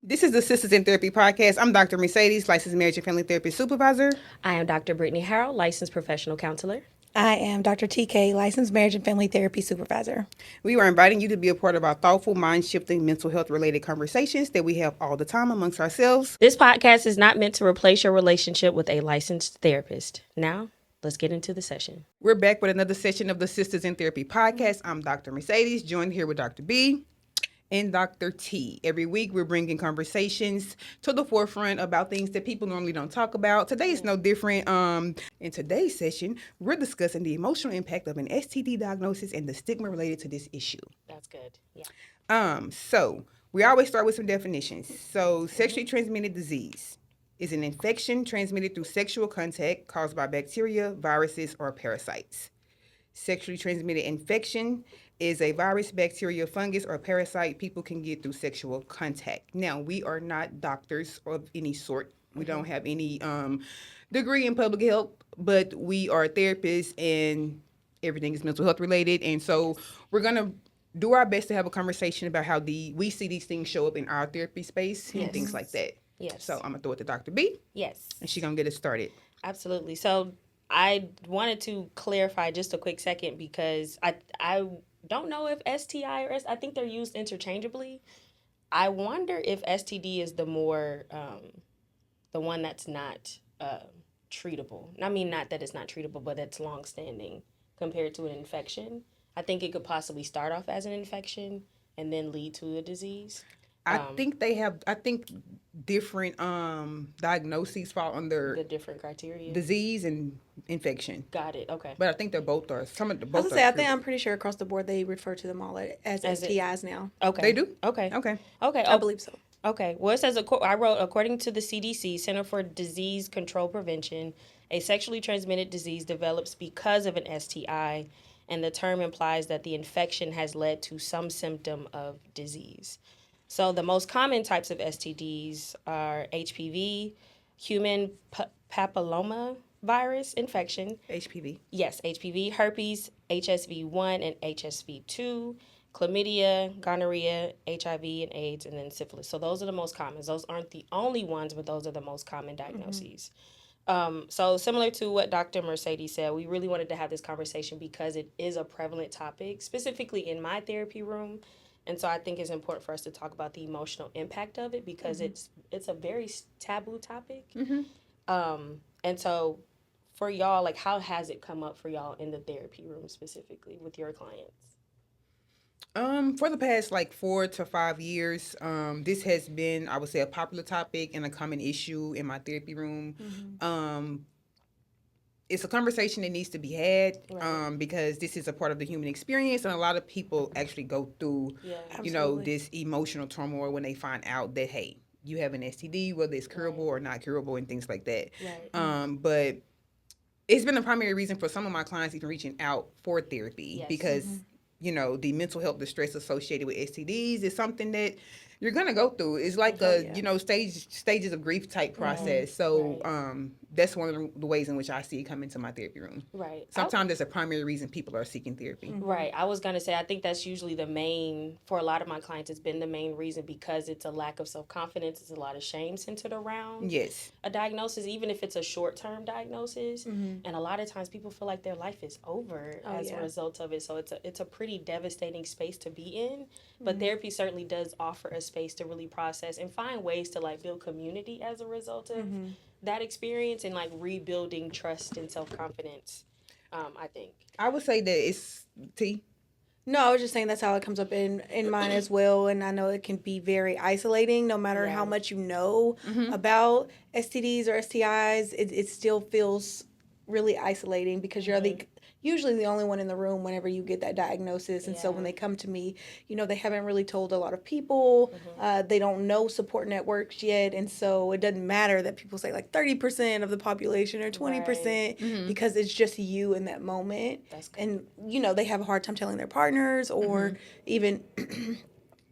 This is the Sisters in Therapy podcast. I'm Dr. Mercedes, licensed marriage and family therapy supervisor. I am Dr. Brittany Harrell, licensed professional counselor. I am Dr. TK, licensed marriage and family therapy supervisor. We are inviting you to be a part of our thoughtful, mind-shifting, mental health-related conversations that we have all the time amongst ourselves. This podcast is not meant to replace your relationship with a licensed therapist. Now, let's get into the session. We're back with another session of the Sisters in Therapy podcast. I'm Dr. Mercedes, joined here with Dr. B and Dr. T. Every week, we're bringing conversations to the forefront about things that people normally don't talk about. Today is no different. In today's session, we're discussing the emotional impact of an STD diagnosis and the stigma related to this issue. That's good. Yeah. So we always start with some definitions. So sexually transmitted disease is an infection transmitted through sexual contact caused by bacteria, viruses, or parasites. Sexually transmitted infection is a virus, bacteria, fungus, or parasite people can get through sexual contact. Now, we are not doctors of any sort. We don't have any degree in public health, but we are therapists and everything is mental health related. And so we're going to do our best to have a conversation about how we see these things show up in our therapy space and things like that. Yes. So I'm going to throw it to Dr. B. Yes. And she's going to get us started. Absolutely. So I wanted to clarify just a quick second because I don't know if STI or I think they're used interchangeably. I wonder if STD is the more, the one that's not treatable. I mean, not that it's not treatable, but it's long-standing compared to an infection. I think it could possibly start off as an infection and then lead to a disease. I think different diagnoses fall under The different criteria. disease and infection. Got it. Okay. But I think they're both are. Some of the both. I think I'm pretty sure across the board they refer to them all as STIs now. Okay. They do? Okay. Okay. Okay. I believe so. Okay. Well, it says, I wrote, according to the CDC, Center for Disease Control Prevention, a sexually transmitted disease develops because of an STI, and the term implies that the infection has led to some symptom of disease. So the most common types of STDs are HPV, human papilloma virus infection. HPV. Yes, HPV, herpes, HSV1 and HSV2, chlamydia, gonorrhea, HIV and AIDS, and then syphilis. So those are the most common. Those aren't the only ones, but those are the most common diagnoses. So similar to what Dr. Mercedes said, we really wanted to have this conversation because it is a prevalent topic, specifically in my therapy room. And so I think it's important for us to talk about the emotional impact of it because it's a very taboo topic. And so for y'all, like, how has it come up for y'all in the therapy room specifically with your clients? For the past 4 to 5 years, this has been, I would say, a popular topic and a common issue in my therapy room. It's a conversation that needs to be had because this is a part of the human experience, and a lot of people actually go through, this emotional turmoil when they find out that, hey, you have an STD, whether it's curable or not curable, and things like that. But it's been a primary reason for some of my clients even reaching out for therapy because, the mental health distress associated with STDs is something that you're going to go through. It's like stages of grief type process. So that's one of the ways in which I see it come into my therapy room. Right. Sometimes there's a primary reason people are seeking therapy. Right. I was going to say, I think that's usually the main, for a lot of my clients, it's been the main reason because it's a lack of self-confidence. It's a lot of shame centered around a diagnosis, even if it's a short-term diagnosis. And a lot of times people feel like their life is over as a result of it. So it's a pretty devastating space to be in. But therapy certainly does offer a space to really process and find ways to build community as a result of that experience and rebuilding trust and self-confidence. I think I would say that it's T. No, I was just saying that's how it comes up in mine as well. And I know it can be very isolating no matter how much you know about STDs or STIs. It still feels really isolating because you're usually the only one in the room whenever you get that diagnosis. And so when they come to me, they haven't really told a lot of people. They don't know support networks yet. And so it doesn't matter that people say 30% of the population or 20% because it's just you in that moment. And, they have a hard time telling their partners or even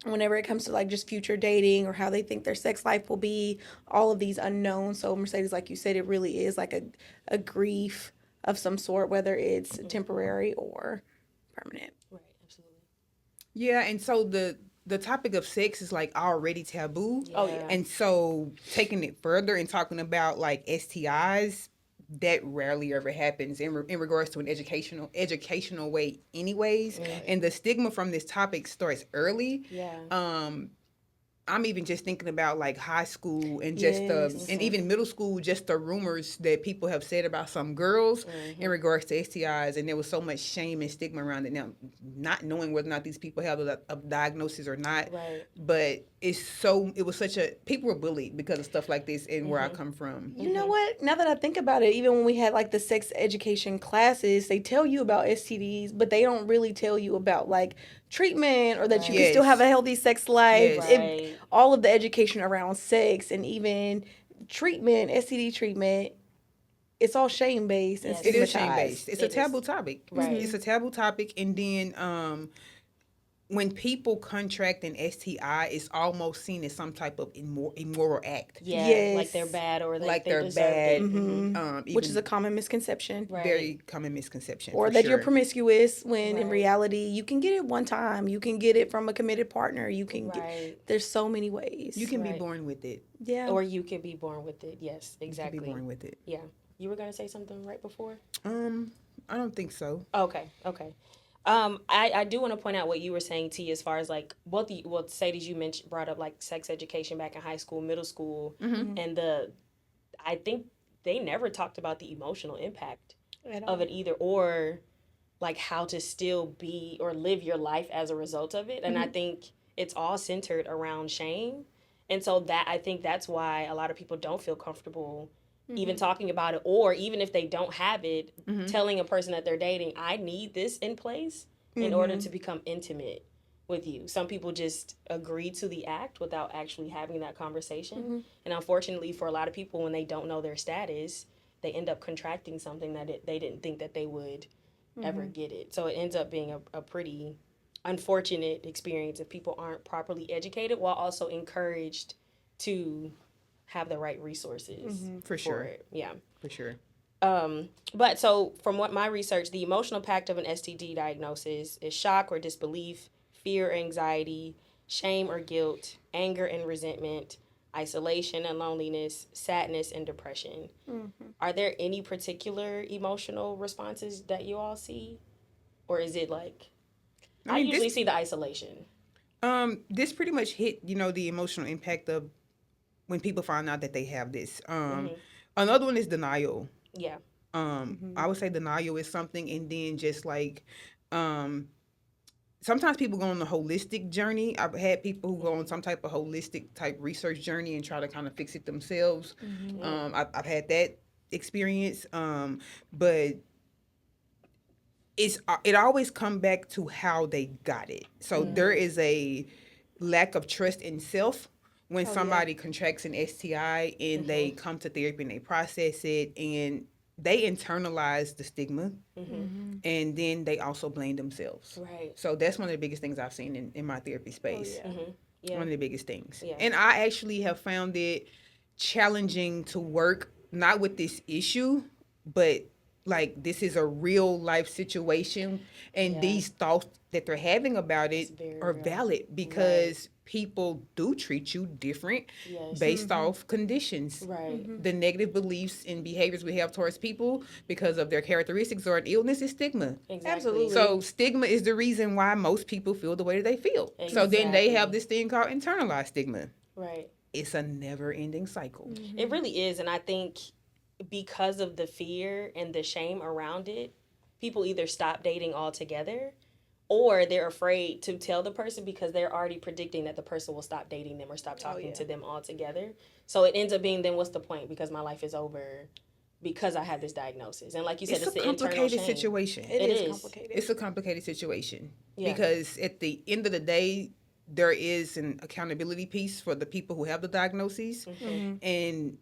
whenever it comes to just future dating or how they think their sex life will be, all of these unknowns. So Mercedes, like you said, it really is a grief of some sort, whether it's temporary or permanent. Right, absolutely. Yeah, and so the topic of sex is like already taboo. Oh, yeah. And so taking it further and talking about like STIs, that rarely ever happens in regards to an educational way anyways. And the stigma from this topic starts early. Yeah. I'm even just thinking about like high school and just and even middle school, just the rumors that people have said about some girls in regards to STIs, and there was so much shame and stigma around it. Now, not knowing whether or not these people have a diagnosis or not, Right. but it was such a people were bullied because of stuff like this, and where I come from. You know what? Now that I think about it, even when we had like the sex education classes, they tell you about STDs, but they don't really tell you about like treatment or that you can still have a healthy sex life. Yes. Right. All of the education around sex and even treatment, STD treatment, it's all shame based and Yes. It is stigmatized. shame based. It's a taboo topic. Right. It's a taboo topic, and then when people contract an STI, it's almost seen as some type of immoral act. Yeah. Yes. Like they're bad or Like they they're deserve bad. it. Which is a common misconception. Right. very common misconception. Or for that sure. you're promiscuous when in Right. reality you can get it one time. You can get it from a committed partner. You can Right. there's so many ways. You can be Right. born with it. yeah. Or you can be born with it. Yes, You exactly. can be born with it. Yeah. You were going to say something right before? I don't think so. Okay. I do want to point out what you were saying, T, as far as like Sadie's you brought up like sex education back in high school, middle school, and I think they never talked about the emotional impact of it either, or like how to still be or live your life as a result of it. And I think it's all centered around shame. And so that I think that's why a lot of people don't feel comfortable even talking about it, or even if they don't have it, telling a person that they're dating, I need this in place in order to become intimate with you. Some people just agree to the act without actually having that conversation. And unfortunately for a lot of people, when they don't know their status, they end up contracting something that they didn't think that they would ever get it. So it ends up being a pretty unfortunate experience if people aren't properly educated while also encouraged to have the right resources For sure. it. Yeah. For sure. But so from what my research, the emotional impact of an STD diagnosis is shock or disbelief, fear, anxiety, shame or guilt, anger and resentment, isolation and loneliness, sadness and depression. Are there any particular emotional responses that you all see? Or is it like, I mean, usually see the isolation. This pretty much hit, the emotional impact of when people find out that they have this. Another one is denial. Yeah. I would say denial is something, and then just like, sometimes people go on a holistic journey. I've had people who go on some type of holistic type research journey and try to kind of fix it themselves. I've had that experience, but it always come back to how they got it. So there is a lack of trust in self when somebody contracts an STI and they come to therapy and they process it and they internalize the stigma, and then they also blame themselves. Right. So that's one of the biggest things I've seen in my therapy space. Yeah. One of the biggest things. Yeah. And I actually have found it challenging to work not with this issue, but like this is a real life situation, and these thoughts that they're having about it are valid because people do treat you different based off conditions. Right. The negative beliefs and behaviors we have towards people because of their characteristics or an illness is stigma. Exactly. Absolutely. So stigma is the reason why most people feel the way that they feel. So then they have this thing called internalized stigma. Right. It's a never-ending cycle. It really is, and I think because of the fear and the shame around it, people either stop dating altogether or they're afraid to tell the person because they're already predicting that the person will stop dating them or stop talking to them altogether. So it ends up being, then what's the point? Because my life is over because I have this diagnosis. And like you said, it's a the internal complicated shame. situation. It is complicated. It's a complicated situation Yeah. because at the end of the day, there is an accountability piece for the people who have the diagnoses, and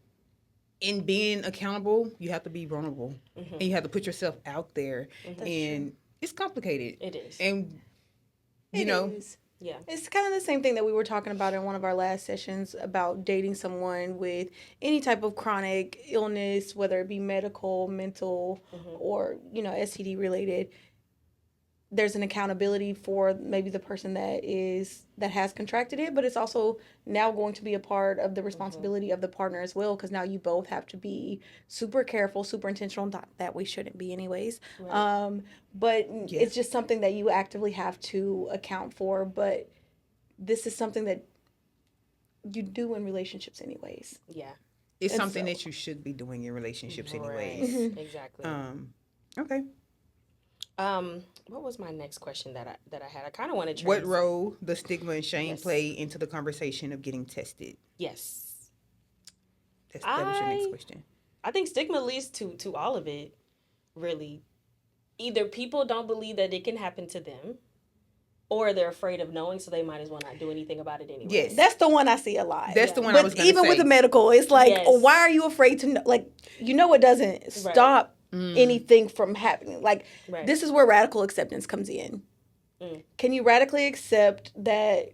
in being accountable, you have to be vulnerable and you have to put yourself out there, and it's complicated. It is. And you It know, is. Yeah. It's kind of the same thing that we were talking about in one of our last sessions about dating someone with any type of chronic illness, whether it be medical, mental, or, STD related. there's an accountability for maybe the person that has contracted it, but it's also now going to be a part of the responsibility of the partner as well, because now you both have to be super careful, super intentional. Not that we shouldn't be anyways, but it's just something that you actively have to account for. But this is something that you do in relationships anyways. Yeah. It's something that you should be doing in relationships anyways. Exactly. Okay. What was my next question that I had? I kind of wanted to. What role does stigma and shame play into the conversation of getting tested? Yes. That was your next question. I think stigma leads to all of it, really. Either people don't believe that it can happen to them, or they're afraid of knowing, so they might as well not do anything about it anyway. Yes. That's the one I see a lot. That's the one I was going to say. Even with the medical, it's like, why are you afraid to know? Like, it doesn't stop anything from happening. Like, this is where radical acceptance comes in. Can you radically accept that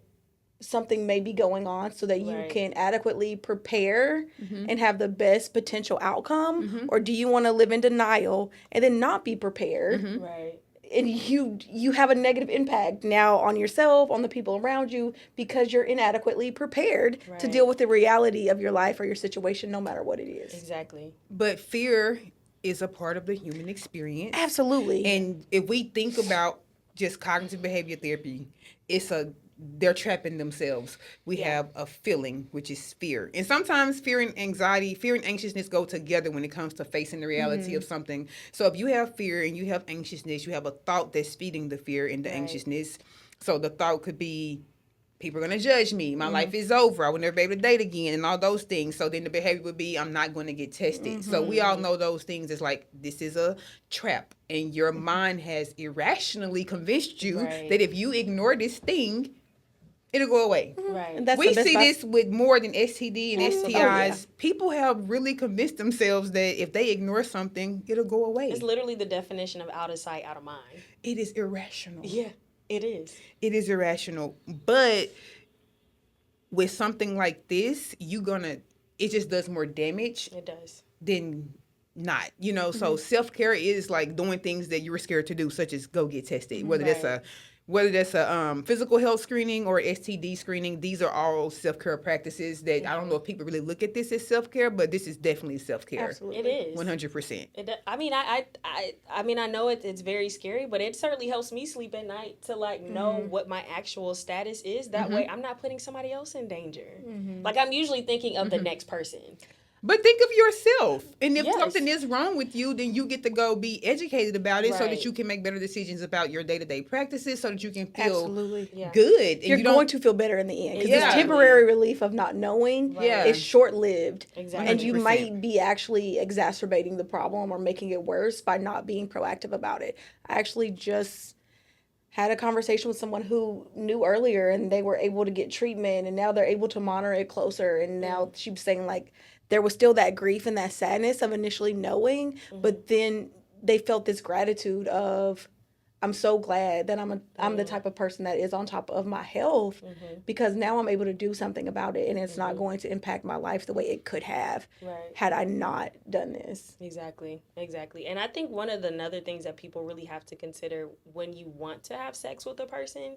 something may be going on so that you can adequately prepare and have the best potential outcome? Or do you want to live in denial and then not be prepared? Right. And you have a negative impact now on yourself, on the people around you, because you're inadequately prepared to deal with the reality of your life or your situation, no matter what it is. Exactly. But fear is a part of the human experience. Absolutely. And if we think about just cognitive behavior therapy, they're trapping themselves. We have a feeling, which is fear. And sometimes fear and anxiety, fear and anxiousness go together when it comes to facing the reality of something. So if you have fear and you have anxiousness, you have a thought that's feeding the fear and the anxiousness. So the thought could be, people are going to judge me. My life is over. I will never be able to date again and all those things. So then the behavior would be, I'm not going to get tested. So we all know those things. It's like, this is a trap. And your mind has irrationally convinced you that if you ignore this thing, it'll go away. Right. And that's we see this with more than STD and STIs. Oh, yeah. People have really convinced themselves that if they ignore something, it'll go away. It's literally the definition of out of sight, out of mind. It is irrational. Yeah, it is. It is irrational. But with something like this, it just does more damage. It does. Than not. So self-care is like doing things that you were scared to do, such as go get tested, whether that's a physical health screening or STD screening. These are all self-care practices that I don't know if people really look at this as self-care, but this is definitely self-care. Absolutely. It is. 100%. I mean, I know it's very scary, but it certainly helps me sleep at night to know what my actual status is. That way I'm not putting somebody else in danger. Like, I'm usually thinking of the next person. But think of yourself. And if something is wrong with you, then you get to go be educated about it so that you can make better decisions about your day-to-day practices so that you can feel good. And you're going to feel better in the end. Because this temporary relief of not knowing is short-lived. Exactly. And you might be actually exacerbating the problem or making it worse by not being proactive about it. I actually just had a conversation with someone who knew earlier and they were able to get treatment and now they're able to monitor it closer. And now she was saying, like, there was still that grief and that sadness of initially knowing, but then they felt this gratitude of, I'm so glad that I'm the type of person that is on top of my health because now I'm able to do something about it and it's not going to impact my life the way it could have had I not done this. Exactly. And I think one of the other things that people really have to consider when you want to have sex with a person,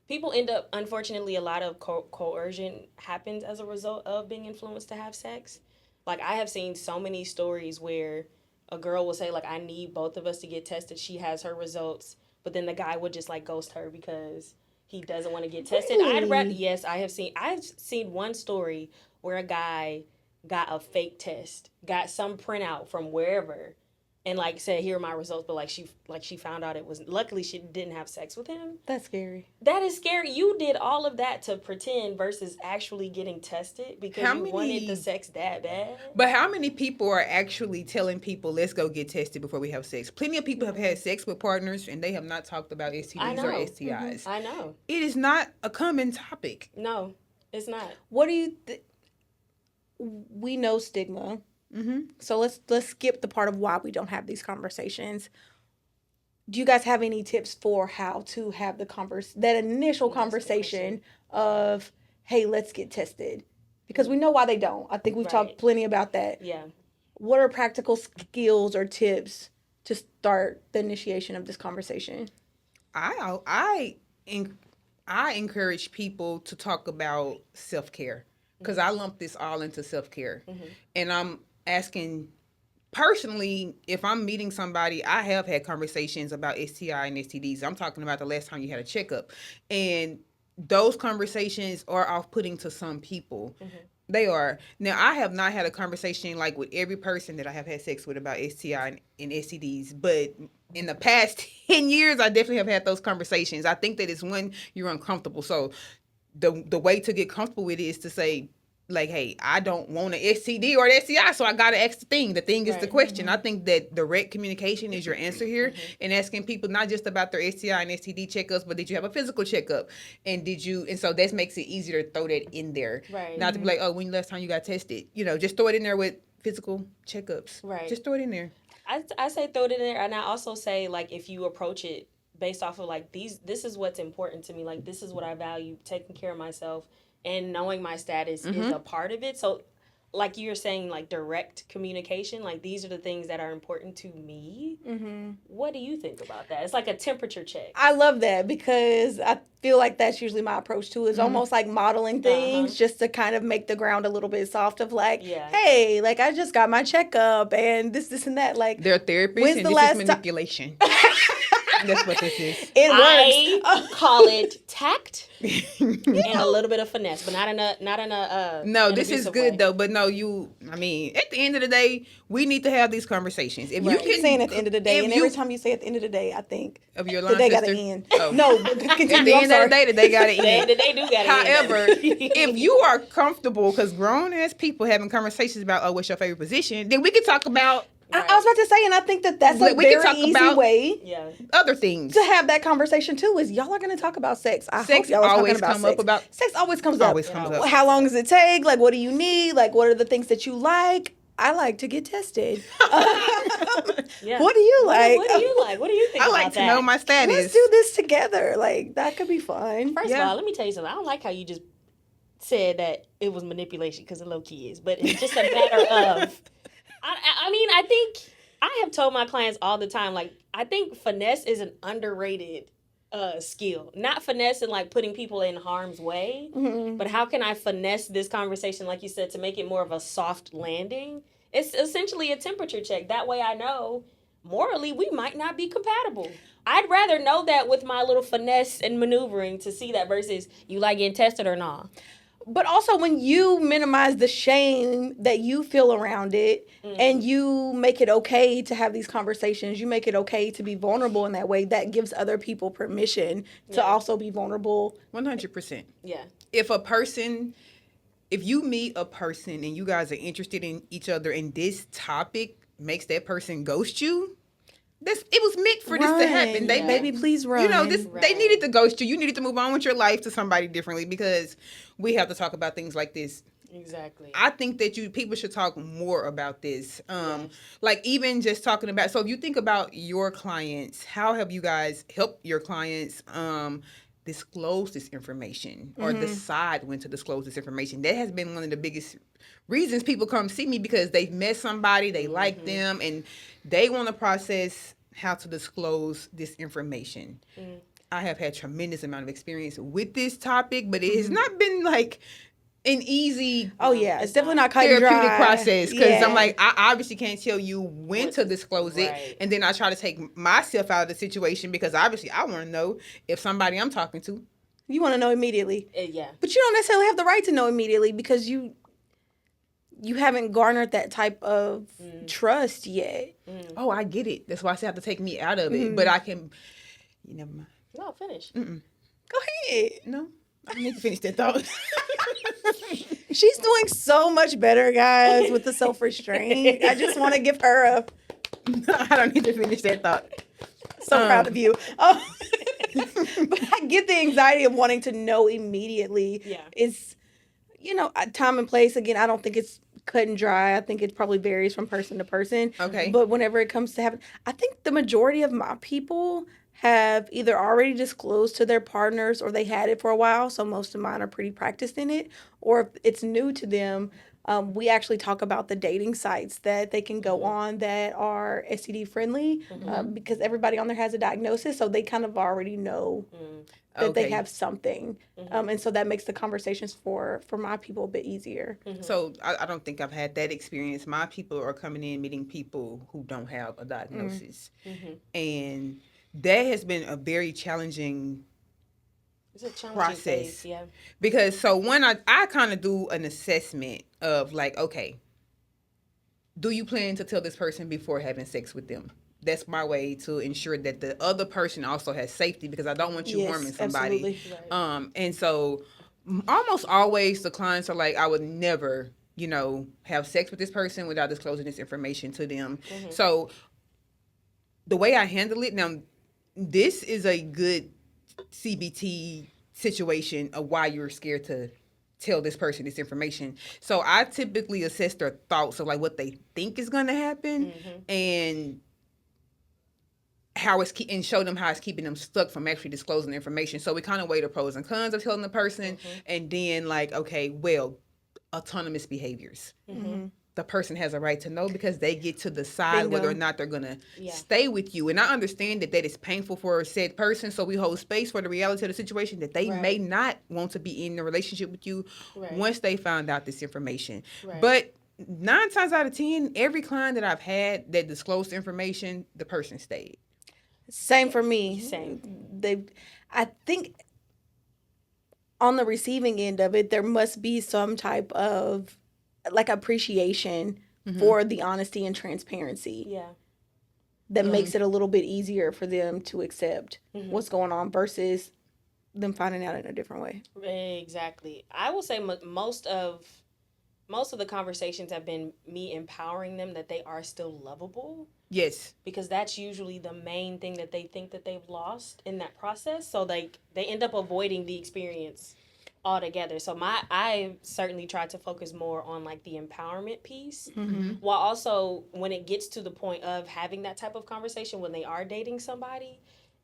people end up, unfortunately, a lot of coercion happens as a result of being influenced to have sex. Like, I have seen so many stories where a girl will say, like, I need both of us to get tested. She has her results, but then the guy would just, like, ghost her because he doesn't want to get tested. Really? Yes, I've seen one story where a guy got a fake test, got some printout from wherever, and like said, here are my results, but she found out it was, luckily she didn't have sex with him. That's scary. That is scary. You did all of that to pretend versus actually getting tested because wanted the sex that bad. But how many people are actually telling people, let's go get tested before we have sex? Plenty of people have had sex with partners and they have not talked about STDs or STIs. I know. It is not a common topic. No, it's not. What do you we know stigma. So let's skip the part of why we don't have these conversations. Do you guys have any tips for how to have that initial conversation of, hey, let's get tested? Because we know why they don't. I think we've talked plenty about that. Yeah. What are practical skills or tips to start the initiation of this conversation? I en- I encourage people to talk about self-care because I lump this all into self-care. And I'm asking personally, if I'm meeting somebody, I have had conversations about STI and STDs. I'm talking about the last time you had a checkup. And those conversations are off-putting to some people. They are. Now, I have not had a conversation like with every person that I have had sex with about STI and STDs, but in the past 10 years, I definitely have had those conversations. I think that it's when you're uncomfortable. So the way to get comfortable with it is to say, like, hey, I don't want an STD or an STI, so I gotta ask the thing. The thing is the question. I think that direct communication is your answer here, and asking people not just about their STI and STD checkups, but did you have a physical checkup, and did you? And so that makes it easier to throw that in there, not to be like, oh, when last time you got tested? Just throw it in there with physical checkups. Right. Just throw it in there. I say throw it in there, and I also say, like, if you approach it based off of like this is what's important to me, like this is what I value, taking care of myself and knowing my status is a part of it. So like you're saying, like direct communication, like these are the things that are important to me. What do you think about that? It's like a temperature check. I love that because I feel like that's usually my approach too. It's almost like modeling things just to kind of make the ground a little bit soft of like, hey, like I just got my checkup and this and that. Like they're therapists and this is manipulation. That's what this is. It works. I call it tact and a little bit of finesse, but not in a no, this is good way. Though. But no, I mean, at the end of the day, we need to have these conversations. If you can saying at the end of the day, and every time you say at the end of the day, I think of your the day got to end. No, continue. At the end of the day, the day got to end. The day do got to end. However, if you are comfortable, because grown ass people having conversations about, oh, what's your favorite position, then we can talk about. Right. I was about to say, and I think that's a very easy way other things to have that conversation too. Is y'all are going to talk about sex? Sex always comes up. Sex always comes up. How long does it take? Like, what do you need? Like, what are the things that you like? I like to get tested. What do you like? What do you like? What do you think? I like to know my status. Let's do this together. Like that could be fun. First of all, let me tell you something. I don't like how you just said that it was manipulation because it low key is, but it's just a matter of. I mean, I think I have told my clients all the time, like, I think finesse is an underrated skill. Not finesse and, like, putting people in harm's way, but how can I finesse this conversation, like you said, to make it more of a soft landing? It's essentially a temperature check. That way I know, morally, we might not be compatible. I'd rather know that with my little finesse and maneuvering to see that versus you like getting tested or not. But also when you minimize the shame that you feel around it and you make it okay to have these conversations, you make it okay to be vulnerable in that way, that gives other people permission to also be vulnerable. 100%. Yeah. If you meet a person and you guys are interested in each other and this topic makes that person ghost you, it was meant for this to happen. Baby, please run. They needed to ghost you. You needed to move on with your life to somebody differently because we have to talk about things like this. Exactly. I think that people should talk more about this. Like even just talking about. So if you think about your clients, how have you guys helped your clients disclose this information or decide when to disclose this information? That has been one of the biggest reasons people come see me because they've met somebody, they like them, and they want to process how to disclose this information. I have had tremendous amount of experience with this topic, but it has not been like an easy it's definitely not cut and therapeutic dry process because I'm like, I obviously can't tell you when to disclose it, and then I try to take myself out of the situation because obviously I want to know if somebody I'm talking to. You want to know immediately. But you don't necessarily have the right to know immediately because you haven't garnered that type of trust yet. Oh, I get it. That's why I say I have to take me out of it. But I can. You never mind. No, finish. Go ahead. No, I need to finish that thought. She's doing so much better, guys, with the self-restraint. I just want to give her a. I don't need to finish that thought. So proud of you. But I get the anxiety of wanting to know immediately. Yeah. It's, time and place. Again, I don't think it's cut and dry. I think it probably varies from person to person. Okay. But whenever it comes to having, I think the majority of my people have either already disclosed to their partners or they had it for a while. So most of mine are pretty practiced in it. Or if it's new to them, We actually talk about the dating sites that they can go on that are STD friendly, because everybody on there has a diagnosis, so they kind of already know that they have something, and so that makes the conversations for my people a bit easier. So I don't think I've had that experience. My people are coming in meeting people who don't have a diagnosis, and that has been a very challenging It's a challenging process. phase, yeah. Because so one, I kind of do an assessment of like, okay, do you plan to tell this person before having sex with them? That's my way to ensure that the other person also has safety, because I don't want you harming somebody. Absolutely. And so almost always the clients are like, I would never, have sex with this person without disclosing this information to them. So the way I handle it now, this is a good CBT situation of why you're scared to tell this person this information. So I typically assess their thoughts of like what they think is going to happen, and and show them how it's keeping them stuck from actually disclosing the information. So we kind of weigh the pros and cons of telling the person, and then like, okay, well, autonomous behaviors. The person has a right to know, because they get to decide whether or not they're going to stay with you. And I understand that is painful for a said person. So we hold space for the reality of the situation, that they may not want to be in a relationship with you once they found out this information. But 9 times out of 10, every client that I've had that disclosed information, the person stayed. Same for me. Same. I think on the receiving end of it, there must be some type of like appreciation for the honesty and transparency. Yeah. That makes it a little bit easier for them to accept what's going on versus them finding out in a different way. Exactly. I will say most of the conversations have been me empowering them that they are still lovable. Yes. Because that's usually the main thing that they think that they've lost in that process. So they end up avoiding the experience altogether. So I certainly try to focus more on like the empowerment piece, while also when it gets to the point of having that type of conversation when they are dating somebody,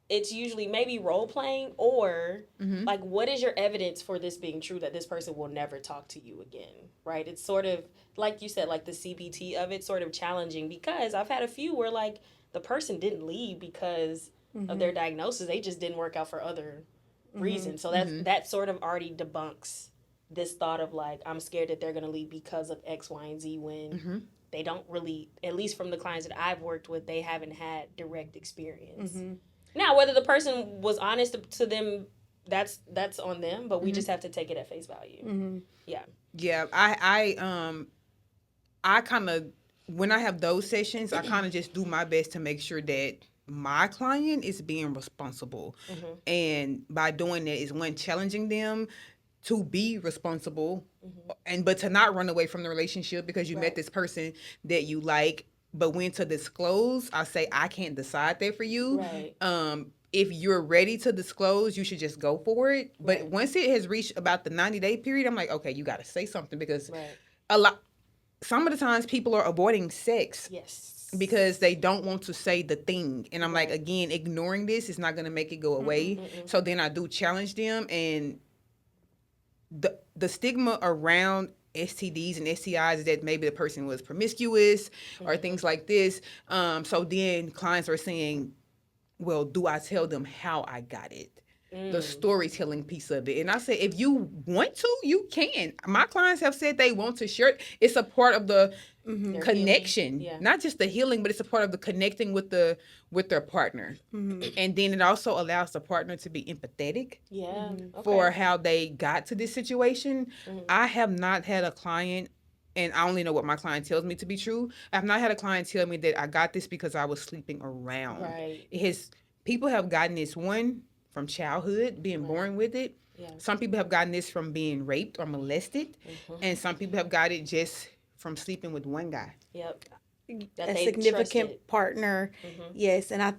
it's usually maybe role playing or like, what is your evidence for this being true, that this person will never talk to you again, right? It's sort of like you said, like the CBT of it, sort of challenging, because I've had a few where like the person didn't leave because of their diagnosis, they just didn't work out for other reasons. So that sort of already debunks this thought of like, I'm scared that they're going to leave because of X, Y, and Z, when they don't really, at least from the clients that I've worked with, they haven't had direct experience. Now, whether the person was honest to them, that's on them, but we just have to take it at face value. Yeah. Yeah, I kind of, when I have those sessions, I kind of just do my best to make sure that my client is being responsible. And by doing that is, one, challenging them to be responsible, but to not run away from the relationship because you met this person that you like. But when to disclose, I say, I can't decide that for you. If you're ready to disclose, you should just go for it. But once it has reached about the 90-day period, I'm like, okay, you got to say something, because some of the times people are avoiding sex. Because they don't want to say the thing. And I'm like, again, ignoring this is not going to make it go away. So then I do challenge them. And the stigma around STDs and STIs is that maybe the person was promiscuous or things like this. So then clients are saying, well, do I tell them how I got it? The storytelling piece of it. And I say, if you want to, you can. My clients have said they want to share it. It's a part of the connection, not just the healing, but it's a part of the connecting with their partner. And then it also allows the partner to be empathetic for how they got to this situation. I have not had a client, and I only know what my client tells me to be true. I've not had a client tell me that I got this because I was sleeping around. People have gotten this, one, from childhood, being born with it. Some people have gotten this from being raped or molested. And some people have got it just from sleeping with one guy. A significant partner. Yes, and I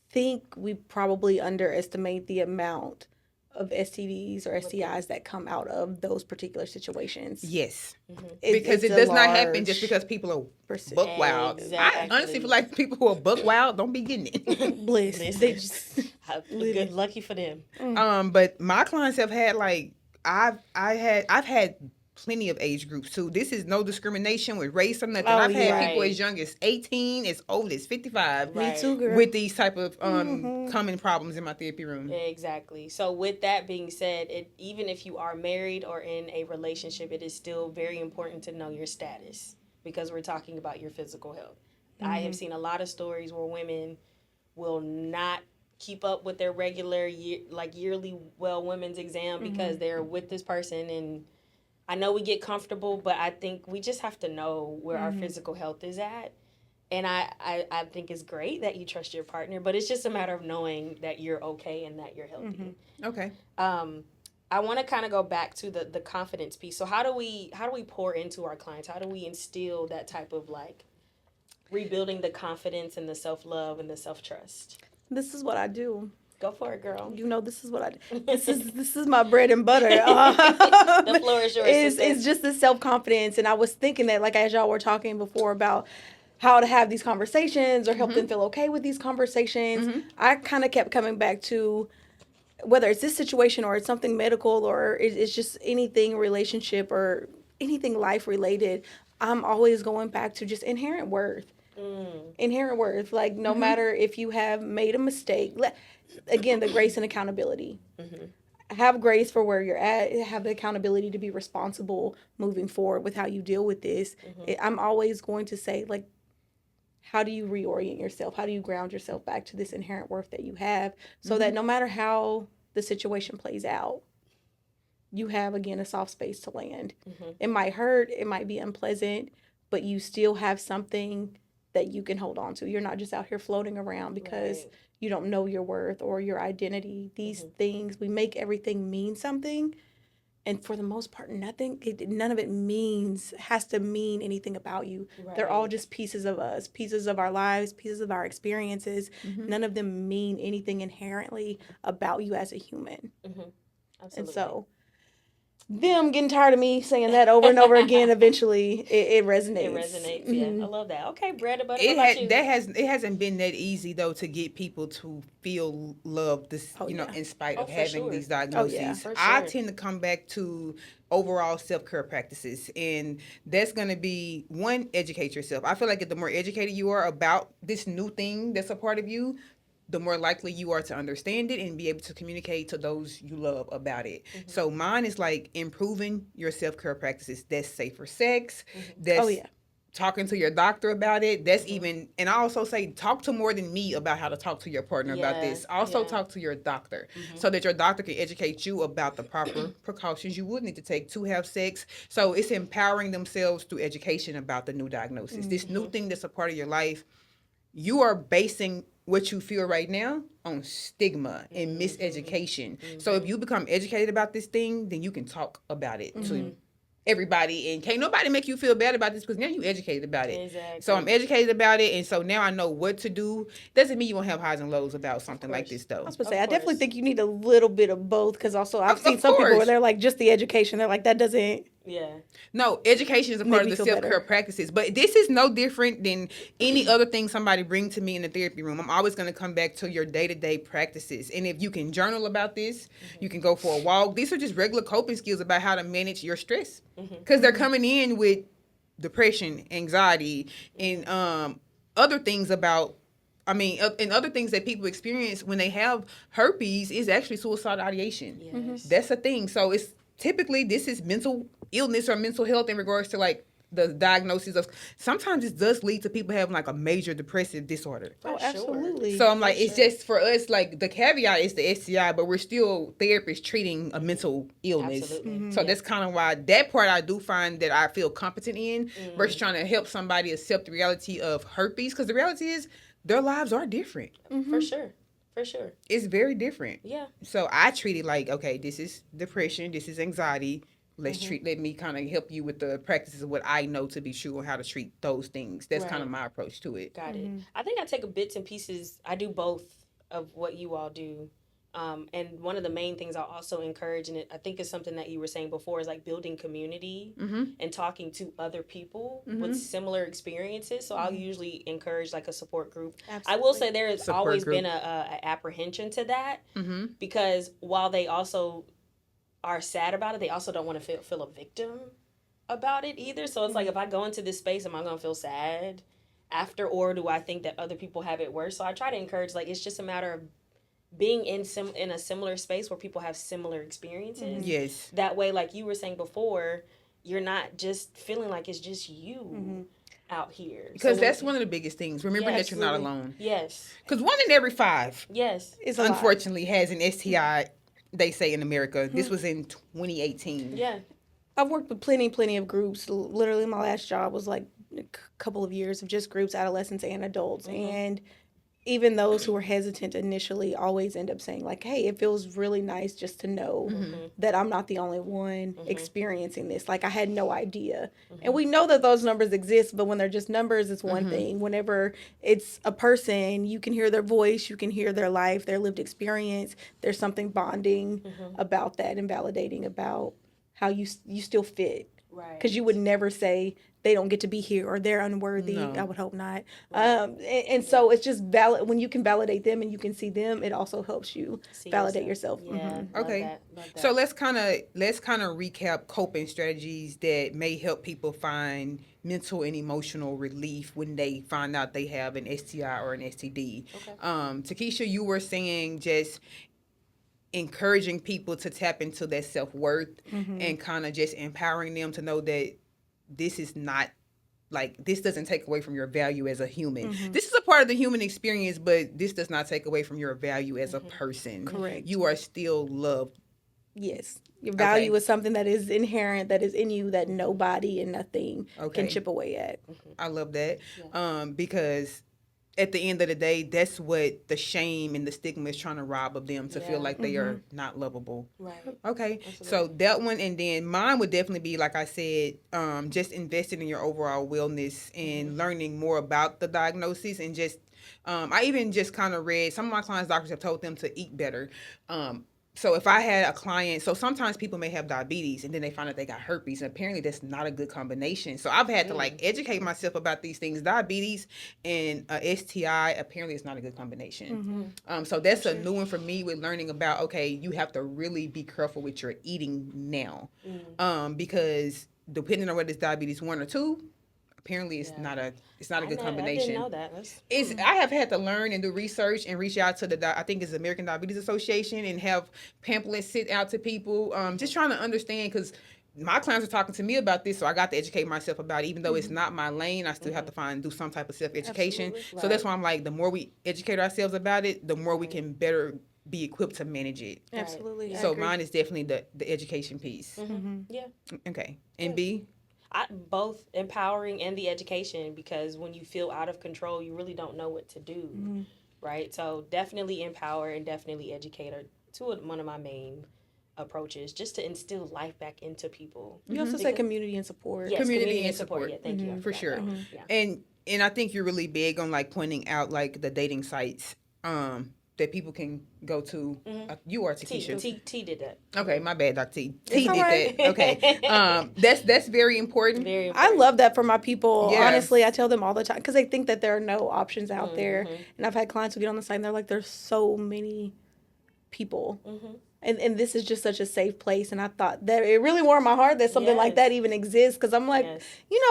think we probably underestimate the amount of STDs or STIs that come out of those particular situations. Yes. Because it does not happen just because people are buck wild. I honestly feel like people who are buck wild don't be getting it. Bliss. They just lucky for them. But my clients have had, like, I've had plenty of age groups too. This is no discrimination with race or nothing. Oh, I've had yeah. people Right. as young as 18, as old as 55 Me too, girl. with these type of common problems in my therapy room. Exactly. So with that being said, even if you are married or in a relationship, it is still very important to know your status because we're talking about your physical health. I have seen a lot of stories where women will not keep up with their regular yearly women's exam because they're with this person. And I know we get comfortable, but I think we just have to know where our physical health is at. And I think it's great that you trust your partner, but it's just a matter of knowing that you're okay and that you're healthy. Okay. I want to kind of go back to the confidence piece. So how do we pour into our clients? How do we instill that type of like rebuilding the confidence and the self-love and the self-trust? This is what I do. Go for it, girl. You know, this is what I do. This is my bread and butter. The floor is yours. It's just the self-confidence. And I was thinking that, like, as y'all were talking before about how to have these conversations or help them feel okay with these conversations, I kind of kept coming back to whether it's this situation or it's something medical or it's just anything relationship or anything life related, I'm always going back to just inherent worth. Inherent worth. Like, no matter if you have made a mistake, again, the grace and accountability. Have grace for where you're at. Have the accountability to be responsible moving forward with how you deal with this. I'm always going to say, like, how do you reorient yourself? How do you ground yourself back to this inherent worth that you have so that no matter how the situation plays out, you have, again, a soft space to land. It might hurt. It might be unpleasant, but you still have something that you can hold on to. You're not just out here floating around because you don't know your worth or your identity. These things, we make everything mean something. And for the most part, none of it has to mean anything about you. Right. They're all just pieces of us, pieces of our lives, pieces of our experiences. None of them mean anything inherently about you as a human. Absolutely. And so them getting tired of me saying that over and over again, eventually it resonates. It resonates, yeah. I love that. Okay, bread and butter. What about you? It hasn't been that easy though to get people to feel loved. In spite of for having sure. these diagnoses. yeah. For I sure. tend to come back to overall self-care practices, and that's going to be one, educate yourself. I feel like the more educated you are about this new thing that's a part of you, the more likely you are to understand it and be able to communicate to those you love about it. So mine is like improving your self-care practices. That's safer sex. That's talking to your doctor about it. That's even, and I also say talk to more than me about how to talk to your partner about this. Also talk to your doctor so that your doctor can educate you about the proper precautions you would need to take to have sex. So it's empowering themselves through education about the new diagnosis. This new thing that's a part of your life. You are basing what you feel right now on stigma and miseducation. So if you become educated about this thing, then you can talk about it to everybody, and can't nobody make you feel bad about this because now you educated about it. Exactly. So I'm educated about it, and so now I know what to do. Doesn't mean you won't have highs and lows about something like this, though. I was going to say, I definitely think you need a little bit of both because also I've seen some people course. where they're like, just the education. They're like, that doesn't. Yeah. No, education is a part of the self-care practices. But this is no different than any other thing somebody bring to me in the therapy room. I'm always going to come back to your day-to-day practices. And if you can journal about this, you can go for a walk. These are just regular coping skills about how to manage your stress. Because they're coming in with depression, anxiety, and other things about, and other things that people experience when they have herpes is actually suicidal ideation. Yes. That's a thing. So it's typically, this is mental illness or mental health in regards to like the diagnosis of, sometimes it does lead to people having like a major depressive disorder. Oh, absolutely. So I'm like, it's just for us, like the caveat is the STI, but we're still therapists treating a mental illness. Absolutely. So that's kind of why that part I do find that I feel competent in versus trying to help somebody accept the reality of herpes. Because the reality is their lives are different. For sure. For sure. It's very different. Yeah. So I treat it like, okay, this is depression, this is anxiety. Let me kind of help you with the practices of what I know to be true and how to treat those things. That's kind of my approach to it. Got it. I think I take a bits and pieces. I do both of what you all do. And one of the main things I also encourage, and I think is something that you were saying before, is like building community and talking to other people with similar experiences. So I'll usually encourage like a support group. Absolutely. I will say there has always been a apprehension to that because while they also are sad about it, they also don't want to feel a victim. about it either. So it's like, if I go into this space, am I going to feel sad after, or do I think that other people have it worse? So I try to encourage, like, it's just a matter of being in a similar space where people have similar experiences. Yes. That way, like you were saying before, you're not just feeling like it's just you out here. Because So that's one of the biggest things. Remembering that you're not absolutely. alone. Yes. Because 1 in every 5, Yes. It's a lot. unfortunately, has an STI, they say, in America. This was in 2018. Yeah. I've worked with plenty of groups. Literally, my last job was like a couple of years of just groups, adolescents and adults. And even those who were hesitant initially always end up saying, like, hey, it feels really nice just to know that I'm not the only one experiencing this. Like, I had no idea. And we know that those numbers exist, but when they're just numbers, it's one thing. Whenever it's a person, you can hear their voice, you can hear their life, their lived experience. There's something bonding about that and validating about how you still fit. Right. Because you would never say they don't get to be here or they're unworthy. No. I would hope not. And so it's just valid when you can validate them and you can see them. It also helps you validate yourself. Yeah. Okay. Love that. So let's kind of recap coping strategies that may help people find mental and emotional relief when they find out they have an STI or an STD. Okay. Takesha, you were saying just encouraging people to tap into their self-worth and kind of just empowering them to know that this is not, like, this doesn't take away from your value as a human. This is a part of the human experience, but this does not take away from your value as a person. Correct. You are still loved. Yes. Your value Okay. is something that is inherent, that is in you, that nobody and nothing Okay. can chip away at. I love that. Because at the end of the day, that's what the shame and the stigma is trying to rob of them, to feel like they are not lovable. Right. Okay, so that one, and then mine would definitely be, like I said, just investing in your overall wellness and learning more about the diagnosis, and just, I even just kind of read, some of my clients' doctors have told them to eat better. So if I had a client, so sometimes people may have diabetes and then they find out they got herpes, and apparently that's not a good combination. So I've had to, like, educate myself about these things. Diabetes and STI, apparently it's not a good combination. So that's a new one for me, with learning about, okay, you have to really be careful with your eating now. Because depending on whether it's diabetes 1 or 2, apparently it's not a good combination. I didn't know that. I have had to learn and do research and reach out to I think it's the American Diabetes Association, and have pamphlets sent out to people, just trying to understand, because my clients are talking to me about this, so I got to educate myself about it. Even though it's not my lane, I still have to do some type of self-education. So that's why I'm like, the more we educate ourselves about it, the more we can better be equipped to manage it. Absolutely. So mine is definitely the education piece. Yeah. Okay. And B? Both empowering and the education, because when you feel out of control, you really don't know what to do, right? So definitely empower and definitely educate are one of my main approaches, just to instill life back into people. You also say community and support. Yes, Community and support. Yeah, thank you. I For forgot sure. that. Yeah. And I think you're really big on, like, pointing out, like, the dating sites that people can go to. You are Takesha. T did that. Okay, my bad, Dr. T. T It's did all right. that. Okay. That's very important. Very I important. love that for my people. Yes. Honestly, I tell them all the time, because they think that there are no options out there. And I've had clients who get on the site and they're like, there's so many people. And this is just such a safe place. And I thought that it really warmed my heart that something like that even exists. Because I'm like,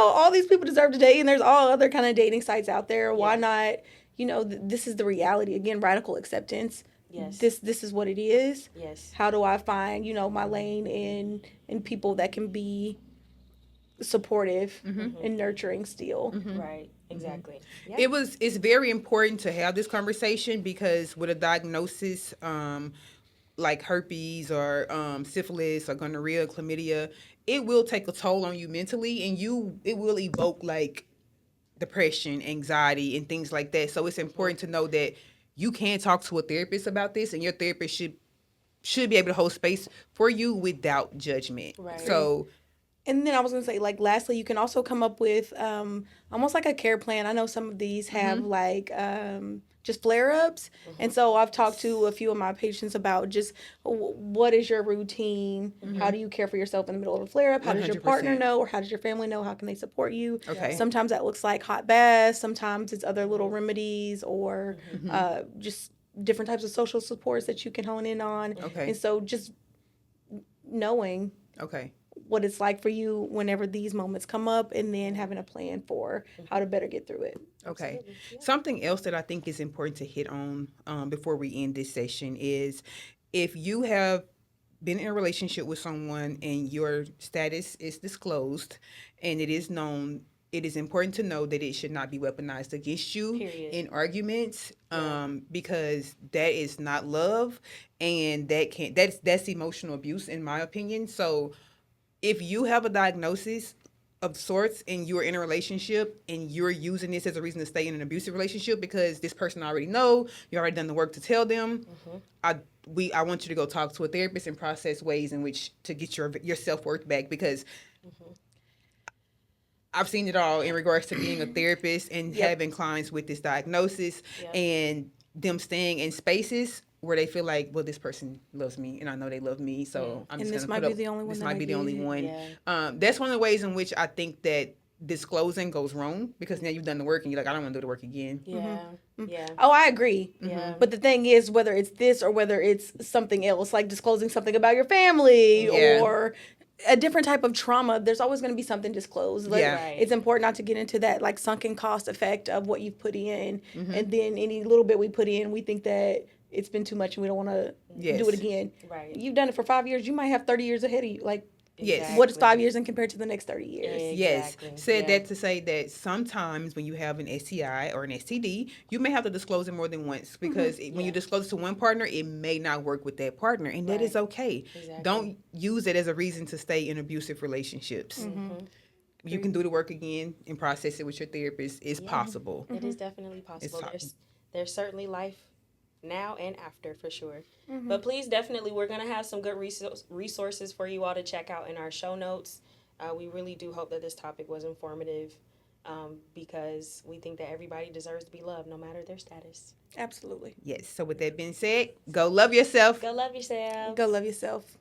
all these people deserve to date, and there's all other kind of dating sites out there. Why not? This is the reality. Again, radical acceptance. Yes. This is what it is. Yes. How do I find, my lane in people that can be supportive and nurturing still? Right. Exactly. Yeah. It's very important to have this conversation, because with a diagnosis, like herpes or syphilis or gonorrhea, chlamydia, it will take a toll on you mentally, and it will evoke, like, depression, anxiety, and things like that. So it's important to know that you can talk to a therapist about this, and your therapist should be able to hold space for you without judgment. Right. So, and then I was going to say, like, lastly, you can also come up with almost like a care plan. I know some of these have like just flare-ups. And so I've talked to a few of my patients about just what is your routine? How do you care for yourself in the middle of a flare-up? How does your partner 100%. know, or how does your family know? How can they support you? Okay. Sometimes that looks like hot baths. Sometimes it's other little remedies, or just different types of social supports that you can hone in on. Okay. And so just knowing okay. what it's like for you whenever these moments come up, and then having a plan for how to better get through it. Okay. Absolutely, yeah. Something else that I think is important to hit on before we end this session is if you have been in a relationship with someone and your status is disclosed and it is known, it is important to know that it should not be weaponized against you Period. in arguments, Yeah. because that is not love, and that's emotional abuse in my opinion. So if you have a diagnosis of sorts and you're in a relationship and you're using this as a reason to stay in an abusive relationship because this person already know, you already done the work to tell them, I want you to go talk to a therapist and process ways in which to get your self-worth back, because I've seen it all in regards to being a therapist and having clients with this diagnosis and them staying in spaces where they feel like, well, this person loves me and I know they love me, so I'm just And this gonna might put be up. the only one This that might I be the only get. one. Yeah. That's one of the ways in which I think that disclosing goes wrong, because now you've done the work and you're like, I don't want to do the work again. Yeah. Yeah. Oh, I agree. Yeah. But the thing is, whether it's this or whether it's something else, like disclosing something about your family Yeah. or a different type of trauma, there's always going to be something disclosed. Like, Yeah. Right. it's important not to get into that like sunken cost effect of what you've put in, and then any little bit we put in, we think that it's been too much and we don't want to Yes. do it again. Right. You've done it for 5 years. You might have 30 years ahead of you. Like, Yes. what is 5 years in compared to the next 30 years? Yes. Exactly. Said Yeah. that to say that sometimes when you have an STI or an STD, you may have to disclose it more than once, because when you disclose it to one partner, it may not work with that partner, and that is Right. okay. Exactly. Don't use it as a reason to stay in abusive relationships. You can do the work again and process it with your therapist. It's possible. It is definitely possible. There's certainly life now and after, for sure. But please, definitely, we're going to have some good resources for you all to check out in our show notes. We really do hope that this topic was informative, because we think that everybody deserves to be loved, no matter their status. Absolutely. Yes. So with that being said, go love yourself. Go love yourself. Go love yourself.